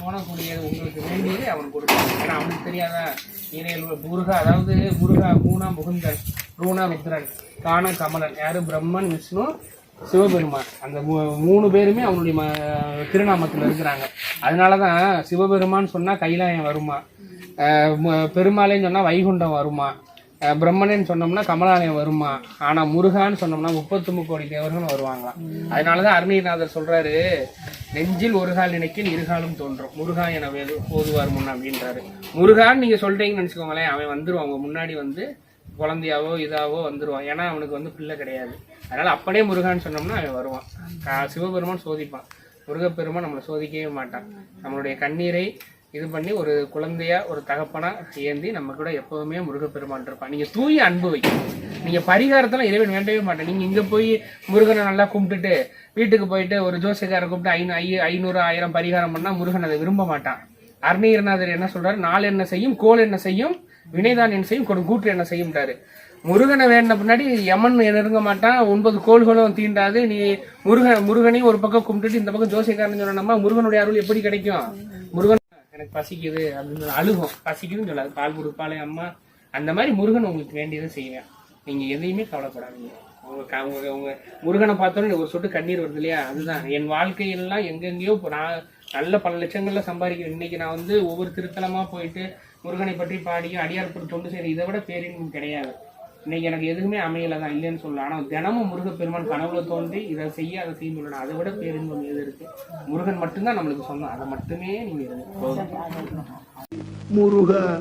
தோணக்கூடியது உங்களுக்கு வேண்டியது அவன் கொடுப்பான். ஏன்னா அவனுக்கு தெரியாதா முருகா, அதாவது முருகா மூணா முகுந்தன், ரூணா ருத்ரன், காண கமலன், யாரு பிரம்மன், விஷ்ணு, சிவபெருமான். அந்த மூணு பேருமே அவனுடைய திருநாமத்தில் இருக்கிறாங்க. அதனாலதான் சிவபெருமான் சொன்னா கைலாயம் வருமா, பெருமாளைன்னு சொன்னா வைகுண்டம் வருமா, பிரம்மனேன்னு சொன்னோம்னா கமலாலயம் வருமா, ஆனா முருகான்னு சொன்னோம்னா 39 கோடி தேவர்கள் வருவாங்களாம். அதனாலதான் அருணகிரிநாதர் சொல்றாரு, நெஞ்சில் ஒரு கால் நினைக்கில் இருகாலும் தோன்றும் முருகா என போதுவார் முன் அப்படின்றாரு. முருகான்னு நீங்க சொல்றீங்கன்னு நினைச்சுக்கோங்களேன், அவன் வந்துருவான் உங்க முன்னாடி, வந்து குழந்தையாவோ இதாவோ வந்துருவான். ஏன்னா அவனுக்கு பிள்ளை கிடையாது. அதனால அப்படியே முருகான்னு சொன்னோம்னா அவன் வருவான். சிவபெருமான் சோதிப்பான், முருகப்பெருமான் நம்மளை சோதிக்கவே மாட்டான். நம்மளுடைய கண்ணீரை இது பண்ணி ஒரு குழந்தையா ஒரு தகப்பனா ஏந்தி நம்ம கூட எப்பவுமே முருகப்பெருமான் இருப்பான். நீங்க தூய அன்பு வைக்கணும். நீங்க பரிகாரத்தெல்லாம் இறைவன் வேண்டவே மாட்டேன். நீங்க இங்க போய் முருகனை நல்லா கும்பிட்டுட்டு வீட்டுக்கு போயிட்டு ஒரு ஜோசியக்காரை கூப்பிட்டு 500 1000 பரிகாரம் பண்ணா முருகன் அதை விரும்ப மாட்டான். அருணகிரிநாதர் என்ன சொல்றாரு, நாள் என்ன செய்யும், கோல் என்ன செய்யும், வினைதான் என்ன செய்யும், கூற்று என்ன செய்யும்ன்றாரு. முருகனை வேண்ட பின்னாடி யமன் நெருங்க மாட்டான், 9 கோள்களும் தீண்டாது. நீ முருகனையும் ஒரு பக்கம் கும்பிட்டுட்டு இந்த பக்கம் ஜோசியக்காரன் சொன்னா முருகனுடைய அருள் எப்படி கிடைக்கும்? முருகன் எனக்கு பசிக்குது அப்படின்னு அழுகும், பசிக்குதுன்னு சொல்லாது, பால் கொடுப்பாளே அம்மா. அந்த மாதிரி முருகன் உங்களுக்கு வேண்டியதை செய்வேன். நீங்க எதையுமே கவலைப்படாதீங்க. உங்க முருகனை பார்த்தோன்னு ஒரு சொட்டு கண்ணீர் வருது இல்லையா, அதுதான் என் வாழ்க்கையெல்லாம் எங்கெங்கயோ நான் நல்ல பல லட்சங்கள்ல சம்பாதிக்கிறேன். இன்னைக்கு நான் ஒவ்வொரு திருத்தலமா போயிட்டு முருகனை பற்றி பாடியும் அடியார்புரம் தொண்டு செய்யற இதை விட பேரின்பம் கிடையாது. இன்னைக்கு எனக்கு எதுவுமே அமையலதான் இல்லைன்னு சொல்லலாம். ஆனா தினமும் முருகப்பெருமான் கனவுல தோன்றி இதை செய்ய அதை செய்ய சொல்லணும். அதை விட பேரின்பம் எது இருக்கு? முருகன் மட்டும்தான் நம்மளுக்கு சொந்தம். அதை மட்டுமே நீங்க முருகா